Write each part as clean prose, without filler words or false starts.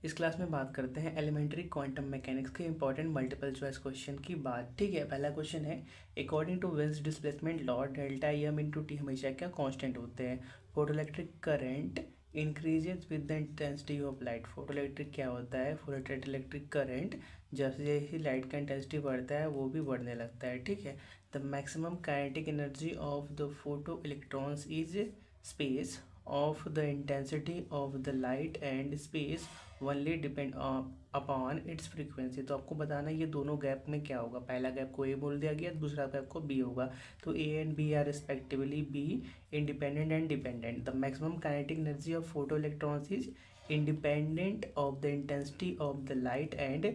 इस क्लास में बात करते हैं एलिमेंट्री क्वांटम मैकेनिक्स के इंपॉर्टेंट मल्टीपल चॉइस क्वेश्चन की बात। ठीक है, पहला क्वेश्चन है according to Wien's displacement law delta m into t हमेशा क्या कांस्टेंट होते हैं। Photoelectric current increases with the intensity of light. Photoelectric क्या होता है? फोटोइलेक्ट्रिक करंट जैसे जैसे लाइट का इंटेंसिटी बढ़ता है वो भी बढ़ने लगता है। ठीक है, the maximum kinetic energy of the photo electrons is space of the intensity of the light and space only depend upon its frequency। तो आपको बताना ये दोनों गैप में क्या होगा। पहला गैप को ए बोल दिया गया, दूसरा गैप को बी होगा। तो A and B are respectively be independent and dependent. The maximum kinetic energy of photo electrons is independent of the intensity of the light and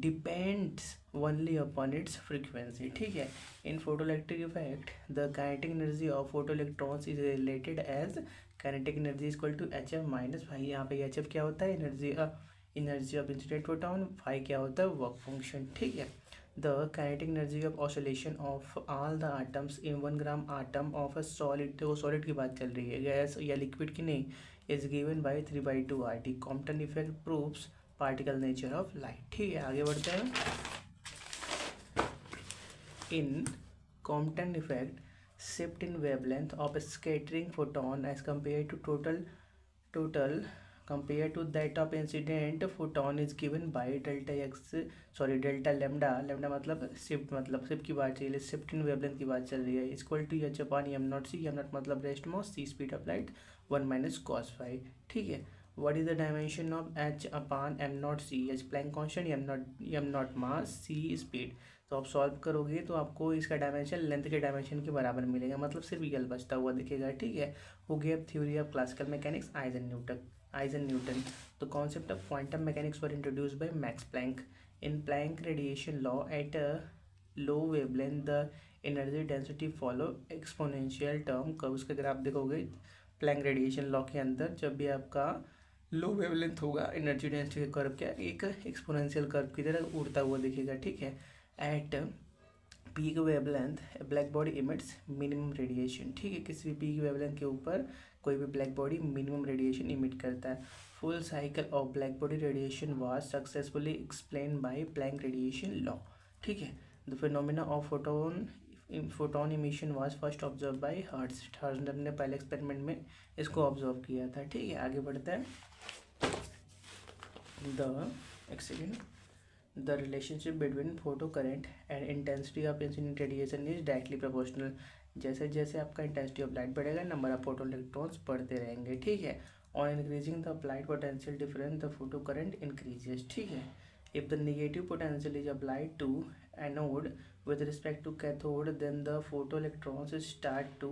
depends only upon its frequency। ठीक है, in photoelectric effect the kinetic energy of photoelectrons is related as kinetic energy is equal to hf minus phi. यहाँ पे hf क्या होता है? Energy of incident photon. Phi क्या होता है? Work function. ठीक है, the kinetic energy of oscillation of all the atoms in 1 gram atom of a solid. तो सॉलिड की बात चल रही है, गैस या लिक्विड की नहीं। Is given by 3/2 RT। Compton effect proves particle nature of light. ठीक है, आगे बढ़ते हैं। In Compton effect shift in wavelength of scattering photon as compare to total compared to that of incident photon is given by delta x delta lambda मतलब shift की बात चल रही है, शिफ्ट इन वेवलेंथ की बात चल रही है। Equal to H upon M not C. M not मतलब rest mass, C speed of light 1 minus cos phi. ठीक है, what is the dimension of H upon M not C? H Planck constant, M not mass, C speed. तो आप solve करोगे तो आपको इसका dimension length के डायमेंशन के बराबर मिलेगा, मतलब सिर्फ यल बचता हुआ दिखेगा। ठीक है, हो गया theory of classical mechanics, Isaac Newton। The concept of quantum mechanics were introduced by Max Planck in Planck radiation law। At a low wavelength the energy density follow exponential term curve. उसका अगर आप देखोगे Planck radiation law के अंदर, जब भी आपका लो wavelength होगा एनर्जी डेंसिटी का कर्व क्या एक एक्सपोनेंशियल कर्व की तरह उड़ता हुआ दिखेगा। ठीक है, at peak wavelength black body emits minimum radiation. ठीक है, किसी भी पीक वेवलेंथ के ऊपर कोई भी black body minimum radiation emit करता है। Full cycle of black body radiation was successfully explain by Planck radiation law. ठीक है, the phenomena of photon emission was first observe by Hertz ने पहले एक्सपेरिमेंट में इसको ऑब्जर्व किया था। ठीक है, आगे बढ़ता है। The relationship between photo current and intensity of incident radiation is directly proportional। जैसे जैसे आपका इंटेंसिटी ऑफ लाइट बढ़ेगा, नंबर ऑफ फोटो इलेक्ट्रॉन्स बढ़ते रहेंगे। ठीक है, on increasing the applied potential difference the photo current increases. ठीक है, if the negative potential is applied to anode with respect to cathode then the photoelectrons start to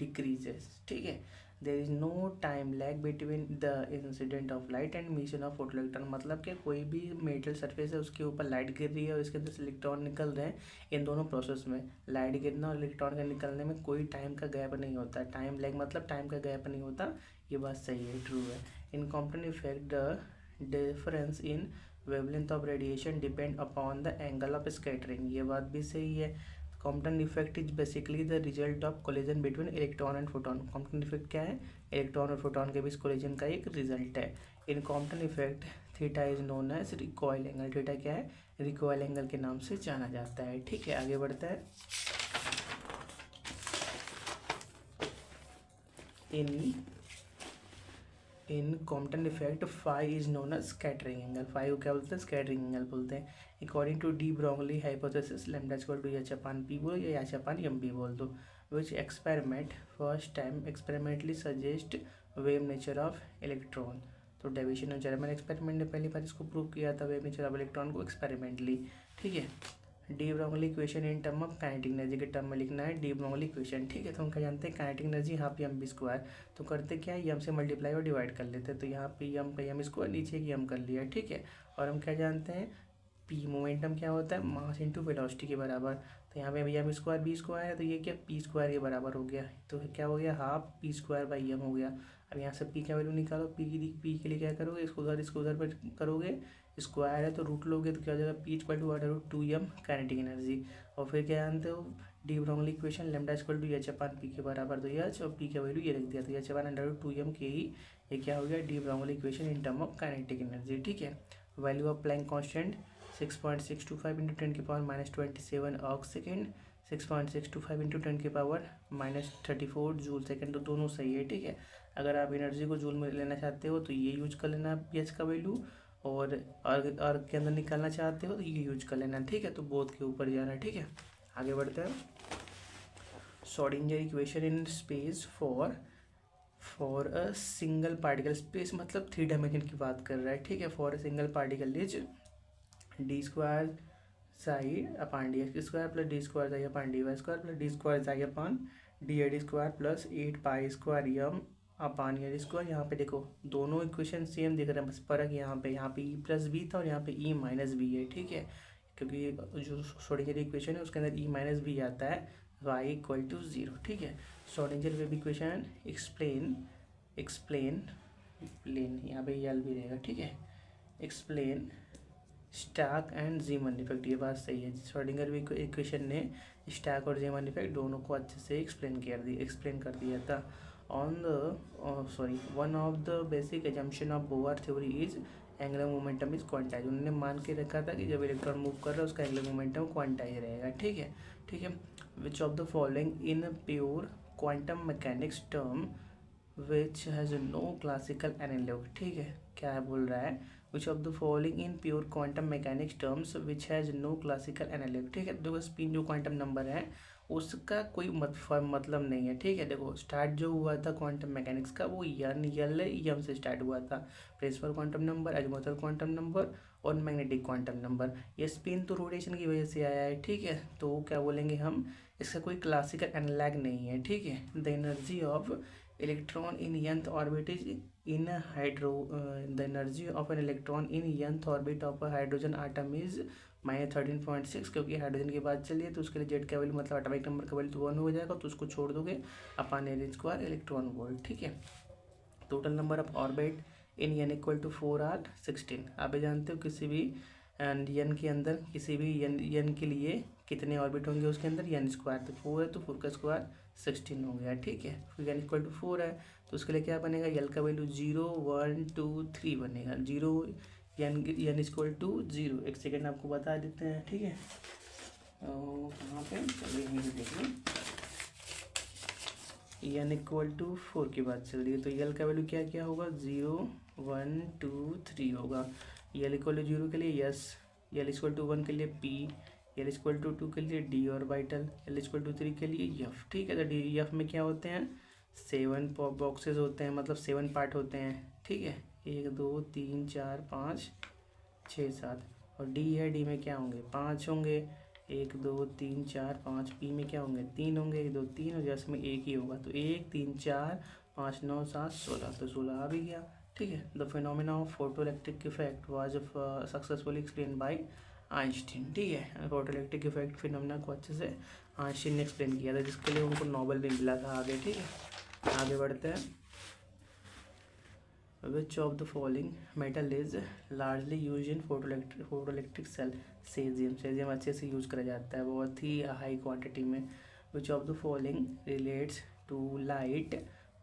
decreases। ठीक है, there is no time lag between the incident of light and emission of photoelectron। मतलब कि कोई भी metal surface है उसके ऊपर light गिर रही है और इसके अंदर से इलेक्ट्रॉन निकल रहे हैं, इन दोनों प्रोसेस में लाइट गिरना और इलेक्ट्रॉन का निकलने में कोई टाइम का गैप नहीं होता। टाइम लैग मतलब टाइम का गैप नहीं होता, ये बात सही है, ट्रू है। In Compton effect the difference in wavelength of radiation depend upon the angle of scattering, ये बात भी सही है। Compton effect is basically the result of collision between electron and photon. Compton effect क्या है? इलेक्ट्रॉन और photon के बीच collision का एक रिजल्ट है। In Compton effect theta is known as recoil angle. Theta क्या है? रिकॉइल एंगल के नाम से जाना जाता है। ठीक है, आगे बढ़ता है। In Compton effect phi is known as scattering angle. Phi को क्या बोलते हैं? स्कैटरिंग एंगल बोलते हैं। According to de Broglie hypothesis lambda equal to H upon P बोलो या एच अपान एम बी बोल दो। Which experiment first time experimentally suggest wave nature of electron. तो डेविशन और जर्मन एक्सपेरिमेंट ने पहली बार इसको प्रूव किया था, वेव नेचर ऑफ इलेक्ट्रॉन को एक्सपेरिमेंटली। ठीक है, D Broglie equation in term of kinetic energy के टर्म में लिखना है डी ब्रोगली इक्वेशन। ठीक है, तो हम क्या जानते हैं? Kinetic energy half m v square. तो करते क्या है, एम से मल्टीप्लाई और डिवाइड कर लेते हैं। तो यहाँ पे एम का एम स्क्वायर, नीचे की एम कर लिया। ठीक है, और हम क्या जानते हैं? पी मोमेंटम क्या होता है? मास इंटू वेलोसिटी के बराबर। तो यहाँ पे एम स्क्वायर बी स्क्वायर है, तो ये क्या पी स्क्वायर के बराबर हो गया। तो क्या हो गया? Half p square by m हो गया। अब यहाँ से पी का वैल्यू निकालो। पी के लिए क्या करोगे? इसको उधर पर करोगे, स्क्वायर है तो रूट लोगे तो क्या हो जाएगा? P equal to under root 2m kinetic energy. और फिर क्या जानते हो? De Broglie equation lambda equal to H upon p के बराबर। तो एच और पी का वैल्यू ये रख दिया, तो H upon under root 2m के ही ये क्या हो गया, de Broglie equation in term of kinetic energy. ठीक है, value of Planck constant 6.625 into 10⁻27 ऑक्स सेकेंड, 6.625 इंटू 10⁻34 जूल सेकेंड, तो दोनों सही है। ठीक है, अगर आप एनर्जी को जूल में लेना चाहते हो तो ये यूज कर लेना एच का वैल्यू, और अर्ग के अंदर निकालना चाहते हो तो ये यूज कर लेना। ठीक है, तो बोथ के ऊपर जाना है। ठीक है, आगे बढ़ते हैं। Schrodinger equation in space for a single particle, space मतलब 3 डायमेंशन की बात कर रहा है। ठीक है, for a single particle is d square psi upon d x square plus d square psi upon d y square plus d square psi upon d z square plus 8 pi square m upon h square. यहाँ पे देखो दोनों equation same दिख रहे हैं, बस फर्क यहाँ पे ई प्लस बी था और यहाँ पे ई माइनस बी है। ठीक है, क्योंकि जो श्रोडिंगर इक्वेशन है उसके अंदर ई माइनस बी आता है, y इक्वल टू 0। ठीक है, Schrodinger wave equation explain plane, यहाँ पे एल भी रहेगा। ठीक है, explain Stark and Zeeman effect, ये बात सही है। श्रोडिंगर इक्वेशन ने स्टार्क और जीमन इफेक्ट दोनों को अच्छे से एक्सप्लेन कर दिया था। One of the basic assumption of bore theory is angular momentum is quantize. उन्होंने मान के रखा था कि जब इलेक्ट्रॉन मूव कर रहा है उसका एंगुलर मोमेंटम क्वांटाइज रहेगा। ठीक है, which of the following in pure quantum mechanics term which has no classical analogue. ठीक है, क्या बोल रहा है, which of the following in pure quantum mechanics terms which has no classical analogue. ठीक है, देखो स्पिन जो क्वांटम नंबर है उसका कोई मतलब नहीं है। ठीक है, देखो स्टार्ट जो हुआ था क्वांटम मैकेनिक्स का वो एम से स्टार्ट हुआ था, principal quantum number, azimuthal quantum number और मैग्नेटिक क्वांटम नंबर। ये स्पिन तो रोटेशन की वजह से आया है। ठीक है, तो क्या बोलेंगे हम, इसका कोई क्लासिकल एनालॉग नहीं है। ठीक है, the energy of electron in nth orbit is in the energy of an electron in nth orbit of hydrogen atom is -13.6, क्योंकि हाइड्रोजन की बात चलिए तो उसके लिए जेड का वैल्यू मतलब एटॉमिक नंबर का वैल्यू तो 1 हो जाएगा, तो उसको छोड़ दोगे upon l square electron volt. ठीक है, total number of orbit in n equal to 4 are 16। आप जानते हो किसी भी n के अंदर किसी भी n के लिए कितने ऑर्बिट होंगे उसके अंदर, n स्क्वायर, तो 4 है तो 4 का स्क्वायर 16 हो गया। ठीक है, फिर n इक्वल टू 4 है तो उसके लिए क्या बनेगा, l का वैल्यू 0 1 2 3 बनेगा। 0 n इक्वल टू 0, एक सेकेंड आपको बता देते हैं। ठीक है, कहाँ पे, चलिए यहीं देख लो, n इक्वल टू 4 की बात चल रही है तो l का वैल्यू क्या क्या होगा, 0 1 2 3 होगा। l इक्वल टू 0 के लिए यस, l इक्वल टू 1 के लिए p, l इक्वल टू 2 के लिए d orbital, l equal to 3 के लिए f। ठीक है, तो डी एफ में क्या होते हैं, 7 बॉक्सेस होते हैं, मतलब 7 पार्ट होते हैं। ठीक है, 1 2 3 4 5 6 7, और डी है, डी में क्या होंगे, 5 होंगे, 1 2 3 4 5, पी में क्या होंगे, 3 होंगे, 1 2 3, और यस में 1 ही होगा, तो 1 3 4 5 9 7 16, तो 16 आ भी गया। ठीक है, the phenomena of photoelectric effect was successfully explain bye Einstein. ठीक है, फोटोइलेक्ट्रिक इफेक्ट फिनोमेना को अच्छे से आइंस्टीन ने एक्सप्लेन किया था, जिसके लिए उनको नोबेल भी मिला था आगे। ठीक है, आगे बढ़ते हैं। Which of the following metal is largely used in photoelectric cell? सेजियम अच्छे से यूज करा जाता है, बहुत ही हाई क्वांटिटी में। Which of the following relates to light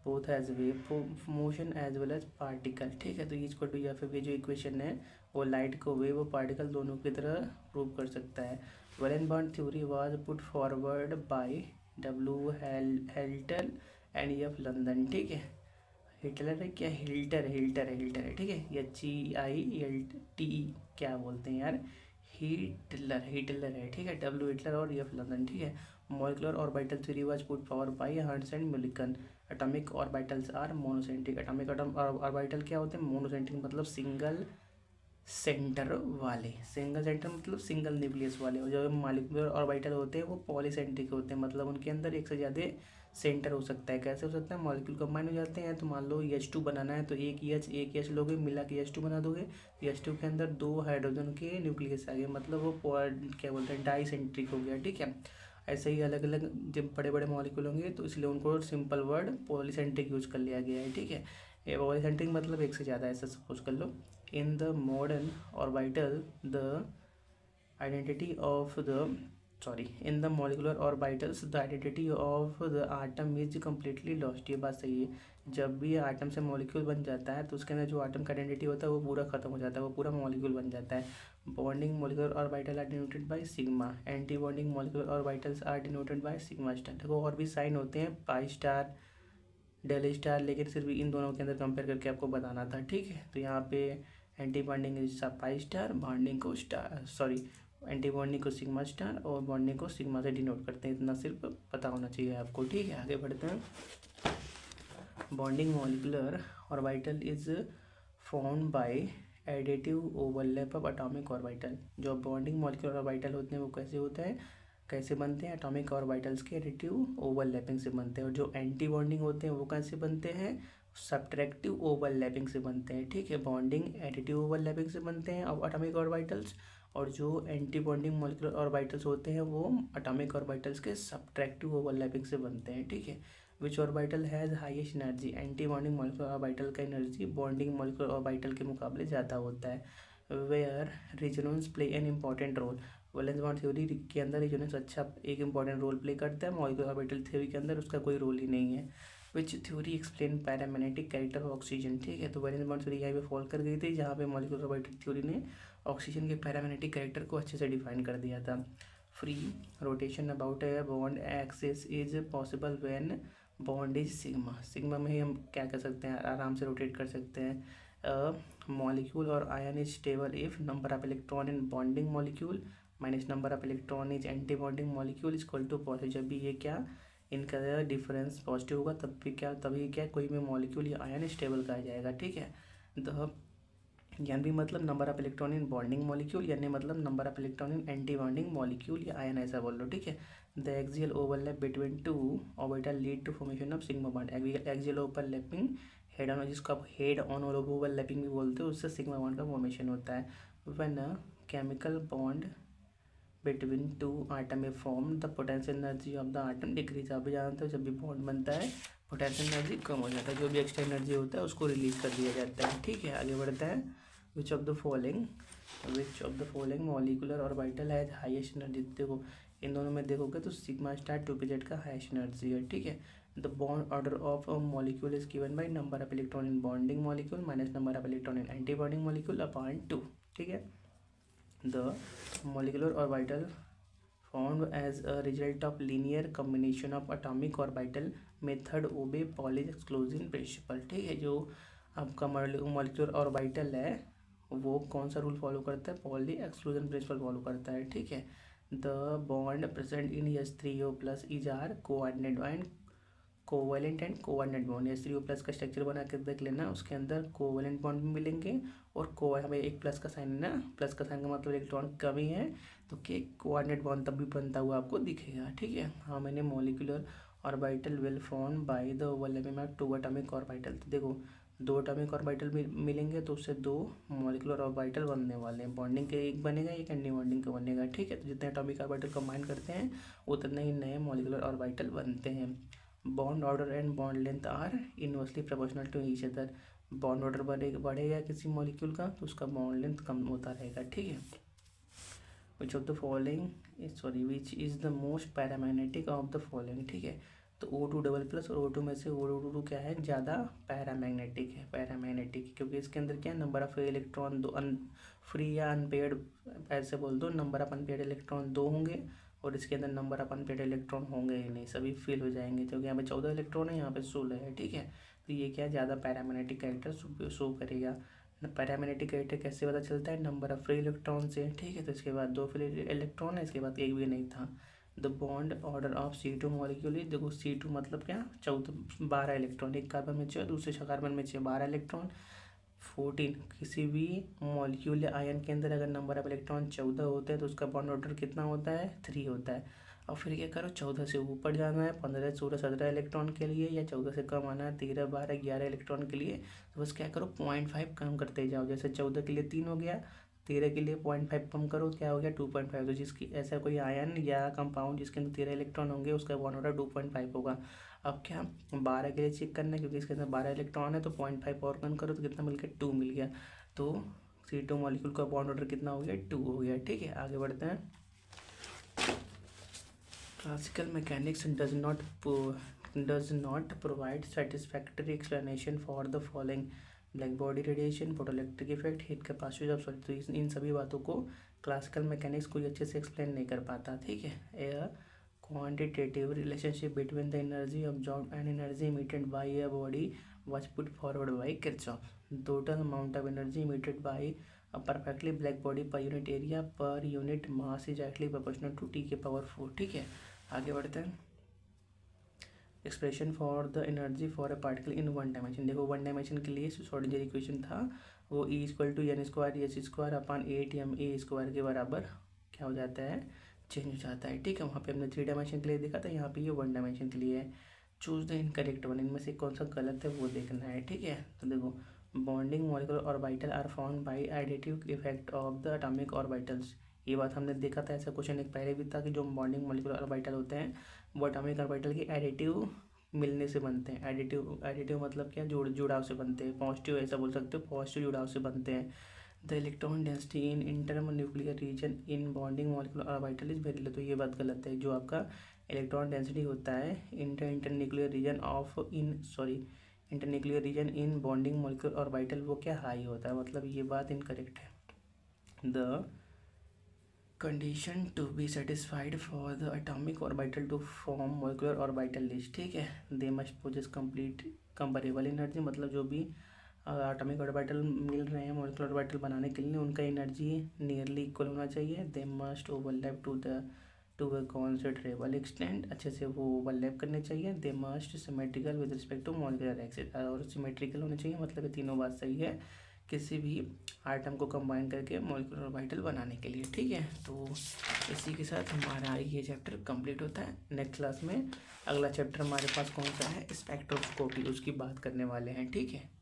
both as wave motion as well as particle? ठीक है, तो इक्वल टू या फिर ये जो इक्वेशन है वो लाइट को वेव और पार्टिकल दोनों की तरह प्रूव कर सकता है। Valence bond theory was put forward by W Heitler and F London. ठीक है, हिटलर है क्या, हिल्टर है। ठीक है, HEILT क्या बोलते हैं यार, हिटलर है। ठीक है, W हिटलर और एफ लंदन। ठीक है, molecular orbital theory was put forward by Hertz and Mulliken. Atomic orbitals are monocentric. Atomic orbital क्या होते हैं, मोनोसेंट्रिक मतलब सिंगल सेंटर मतलब सिंगल न्यूक्लियस वाले। और जो मॉलिक्यूलर ऑर्बिटल होते हैं वो पॉलीसेंट्रिक होते हैं, मतलब उनके अंदर एक से ज़्यादा सेंटर हो सकता है। कैसे हो सकता है, मॉलिक्यूल कंबाइन हो जाते हैं, तो मान लो H2 बनाना है तो एक H लोगे, मिला के H2 बना दोगे, H2 के अंदर 2 हाइड्रोजन के न्यूक्लियस आ गए, मतलब वो क्या बोलते हैं, डाइसेंट्रिक हो गया। ठीक है, ऐसे ही अलग अलग जब बड़े बड़े मॉलिक्यूल होंगे तो इसलिए उनको सिंपल वर्ड पॉलीसेंट्रिक यूज कर लिया गया है। ठीक है, ये पॉलीसेंट्रिक मतलब एक से ज़्यादा, ऐसा सपोज कर लो। In the modern orbital the identity of the in the molecular orbitals the identity of the atom is completely lost। ये बात सही है, जब भी आटम से मॉलिक्यूल बन जाता है तो उसके अंदर जो आटम का आइडेंटिटी होता है वो पूरा खत्म हो जाता है, वो पूरा मॉलिक्यूल बन जाता है। Bonding molecular orbital are denoted by sigma, anti bonding molecular orbitals are denoted by sigma star. देखो और भी साइन होते हैं, पाई स्टार, डेल स्टार, लेकिन सिर्फ इन दोनों के अंदर कंपेयर करके आपको बताना था, ठीक है। तो यहाँ पे anti bonding pi star, bonding को स्टार, सॉरी, एंटी बॉन्डिंग को सिग्मा स्टार और बॉन्डिंग को सिग्मा से डिनोट करते हैं, इतना सिर्फ पता होना चाहिए आपको, ठीक है। आगे बढ़ते हैं। Bonding molecular orbital is formed by additive overlap of atomic orbital. जो बॉन्डिंग मॉलिक्यूलर ऑर्बिटल होते हैं वो कैसे होते हैं, कैसे बनते हैं, एटॉमिक ऑर्बिटल्स के एडिटिव ओवरलैपिंग से बनते हैं। और जो एंटी बॉन्डिंग होते हैं वो कैसे बनते हैं, सब्ट्रैक्टिव ओवरलैपिंग से बनते हैं, ठीक है। बॉन्डिंग एडिटिव ओवरलैपिंग से बनते हैं और एटॉमिक ऑर्बिटल्स, और जो एंटी बॉन्डिंग मॉलिक्यूलर ऑर्बिटल्स होते हैं वो एटॉमिक ऑर्बिटल्स के सब्ट्रैक्टिव ओवरलैपिंग से बनते हैं, ठीक है। Which orbital has highest energy, anti bonding molecular orbital का एनर्जी बॉन्डिंग मॉलिक्यूलर ऑर्बिटल के मुकाबले ज़्यादा होता है। Where resonance play an important role, valence bond theory के अंदर रेजोनेंस अच्छा एक इंपॉर्टेंट रोल प्ले करता है, मॉलिक्यूलर ऑर्बिटल थ्योरी के अंदर उसका कोई रोल ही नहीं है। विच theory explain paramagnetic character of oxygen, ठीक है। तो वैलेंस बॉन्ड थ्योरी यहाँ पे फॉल कर गई थी, जहाँ पे मॉलिक्यूलर ऑर्बिटल थ्योरी ने ऑक्सीजन के पैरामैग्नेटिक कैरेक्टर को अच्छे से डिफाइन कर दिया था। Free rotation about a bond axis is possible when bond is sigma, sigma में ही हम क्या कर सकते हैं, आराम से रोटेट कर सकते हैं। मॉलिक्यूल और ion is stable if number of electron in bonding molecule minus number of electron is anti bonding molecule is equal to positive. जब भी ये क्या इनका डिफरेंस पॉजिटिव होगा तभी क्या कोई भी मॉलिक्यूल या आयन स्टेबल कहा जाएगा, ठीक है। यानी भी मतलब number of electron in bonding molecule, यानी मतलब number of electron in anti bonding molecule या आयन, ऐसा बोल लो, ठीक है। The axial overlap between two orbital lead to formation of sigma bond. Axial overlapping head on, जिसको आप हेड ऑन ओवरलैपिंग भी बोलते हो, उससे सिग्मा बॉन्ड का फॉर्मेशन होता है। When a chemical bond between two atom a form the potential energy of the atom decrease. आप जानते हो जब भी बॉन्ड बनता है पोटेंशियल एनर्जी कम हो जाता है, जो भी एक्स्ट्रा एनर्जी होता है उसको रिलीज कर दिया जाता है, ठीक है। आगे बढ़ते हैं। विच of the following molecular orbital has highest energy. देखो इन दोनों में देखोगे तो सिग्मा स्टार 2pz का हाईएस्ट एनर्जी है, ठीक है। The bond order of a molecule is given by number of electron in bonding molecule minus number of electron in anti bonding molecule upon 2, ठीक है। The molecular orbital formed as a result of linear combination of atomic orbital method obey Pauli's exclusion principle, ठीक है। जो आपका molecular orbital है वो कौन सा रूल फॉलो करता है, पॉली एक्सक्लूजन प्रिंसिपल फॉलो करता है, ठीक है। The bond present in H3O+ is are coordinate and covalent and coordinate bond. H3O+ का स्ट्रक्चर बना कर देख लेना, उसके अंदर कोवैलेंट बॉन्ड भी मिलेंगे और हमें एक प्लस का साइन है ना, प्लस का साइन का मतलब इलेक्ट्रॉन कमी है, तो के कोऑर्डिनेट बॉन्ड तब भी बनता हुआ आपको दिखेगा, ठीक है। हाँ मैंने molecular orbital will form by the overlapping of 2 atomic orbital. तो देखो 2 एटॉमिक ऑर्बिटल मिलेंगे तो उससे 2 मॉलिक्यूलर ऑर्बिटल बनने वाले हैं, बॉन्डिंग के एक बनेगा एक एंटी बॉन्डिंग का बनेगा, ठीक है। तो जितने एटॉमिक ऑर्बिटल कंबाइन करते हैं उतने ही नए मॉलिक्यूलर ऑर्बिटल बनते हैं। Bond order and bond length are inversely proportional to each other. Bond order बढ़ेगा किसी मॉलिक्यूल का तो उसका बॉन्ड लेंथ कम होता रहेगा, ठीक है। Which of the following which is the most paramagnetic of the following, ठीक है। तो O2++ और O2 में से O2 क्या है, ज़्यादा पैरामैग्नेटिक है, पैरामैग्नेटिक क्योंकि इसके अंदर क्या है, नंबर ऑफ इलेक्ट्रॉन दो फ्री या अनपेयर्ड ऐसे बोल दो, नंबर ऑफ अनपेयर्ड इलेक्ट्रॉन 2 होंगे और इसके अंदर नंबर ऑफ अनपेयर्ड इलेक्ट्रॉन होंगे ही नहीं, सभी फिल हो जाएंगे, क्योंकि यहाँ पे 14 इलेक्ट्रॉन है, यहाँ पे 16 है, ठीक है। तो ये क्या है, ज़्यादा पैरामैग्नेटिक कैरेक्टर शो करेगा। पैरामैग्नेटिक कैरेक्टर कैसे पता चलता है, नंबर ऑफ फ्री इलेक्ट्रॉन से, ठीक है। तो इसके बाद 2 फ्री इलेक्ट्रॉन है, इसके बाद एक भी नहीं था। The bond order of C2 molecule, देखो C2 मतलब क्या, 12 इलेक्ट्रॉन, एक कार्बन में चाहिए दूसरे कार्बन में चाहिए 12 इलेक्ट्रॉन। 14 किसी भी मॉलिक्यूल या आयन के अंदर अगर नंबर ऑफ इलेक्ट्रॉन 14 होते हैं तो उसका बॉन्ड ऑर्डर कितना होता है, 3 होता है। और फिर क्या करो, 14 से ऊपर जाना है 15 16 17 इलेक्ट्रॉन के लिए, या 14 से कम आना है 13 12 11 इलेक्ट्रॉन के लिए, तो बस क्या करो 0.5 कम करते जाओ। जैसे 14 के लिए 3 हो गया, 13 के लिए 0.5 कम करो, क्या हो गया 2.5। तो जिसकी ऐसा कोई आयन या कंपाउंड जिसके अंदर 13 इलेक्ट्रॉन होंगे उसका बॉन्ड ऑर्डर 2.5 होगा। अब क्या 12 के लिए चेक करना है, क्योंकि इसके अंदर 12 इलेक्ट्रॉन है, तो 0.5 और कम करो तो कितना मिल गया, 2 मिल गया। तो C2 मॉलिक्यूल का बॉन्ड ऑर्डर कितना हो गया, 2 हो गया, ठीक है। आगे बढ़ते हैं। Classical mechanics does not does not provide satisfactory explanation for the following: black body radiation, photoelectric effect, heat capacity of solid. तो इन सभी बातों को क्लासिकल मैकेनिक्स कोई अच्छे से एक्सप्लेन नहीं कर पाता, ठीक है। A quantitative relationship between the energy absorbed and energy emitted by a body was put forward by Kirchhoff. Total amount of energy emitted by a perfectly black body per unit area per unit mass is directly proportional to T के power 4, ठीक है। आगे बढ़ते हैं। Expression for the energy for a particle in one dimension. देखो one dimension के लिए Schrodinger equation था वो E=n²h²/8ma² के बराबर क्या हो जाता है, चेंज हो जाता है, ठीक है। वहाँ पे हमने 3 डायमेंशन के लिए देखा था, यहाँ पे ये 1 डायमेंशन के लिए है। चूज द इनकरेक्ट वन, इनमें से कौन सा गलत है वो देखना है, ठीक है। तो देखो, bonding molecular orbital are found by additive effect of the atomic orbitals. ये बात हमने देखा था, ऐसा क्वेश्चन एक पहले भी था कि जो बॉन्डिंग मॉलिक्यूलर ऑर्बिटल होते हैं वो एटॉमिक ऑर्बिटल की एडिटिव मिलने से बनते हैं। एडिटिव मतलब क्या, जुड़ाव से बनते हैं। पॉजिटिव ऐसा बोल सकते हो, पॉजिटिव जुड़ाव से बनते हैं। The electron density in inter nuclear region in bonding molecular orbital is very low. तो ये बात गलत है। जो आपका इलेक्ट्रॉन डेंसिटी होता है internuclear region in bonding molecular orbital वो क्या, हाई होता है, मतलब ये बात इनकरेक्ट है। The condition to be satisfied for the atomic orbital to form molecular orbital least, ठीक है। They must possess complete comparable energy, मतलब जो भी एटॉमिक ऑर्बिटल मिल रहे हैं मॉलिक्यूलर ऑर्बिटल बनाने के लिए उनका एनर्जी नियरली इक्वल होना चाहिए। They must overlap to a considerable extent, अच्छे से वो ओवरलैप करने चाहिए। They must symmetrical with respect to molecular axis, और सिमेट्रिकल होने चाहिए, मतलब ये तीनों बात सही है किसी भी आइटम को कंबाइन करके मॉलिक्यूलर ऑर्बिटल बनाने के लिए, ठीक है। तो इसी के साथ हमारा ये चैप्टर कंप्लीट होता है। नेक्स्ट क्लास में अगला चैप्टर हमारे पास कौन सा है, स्पेक्ट्रोस्कोपी, उसकी बात करने वाले हैं, ठीक है।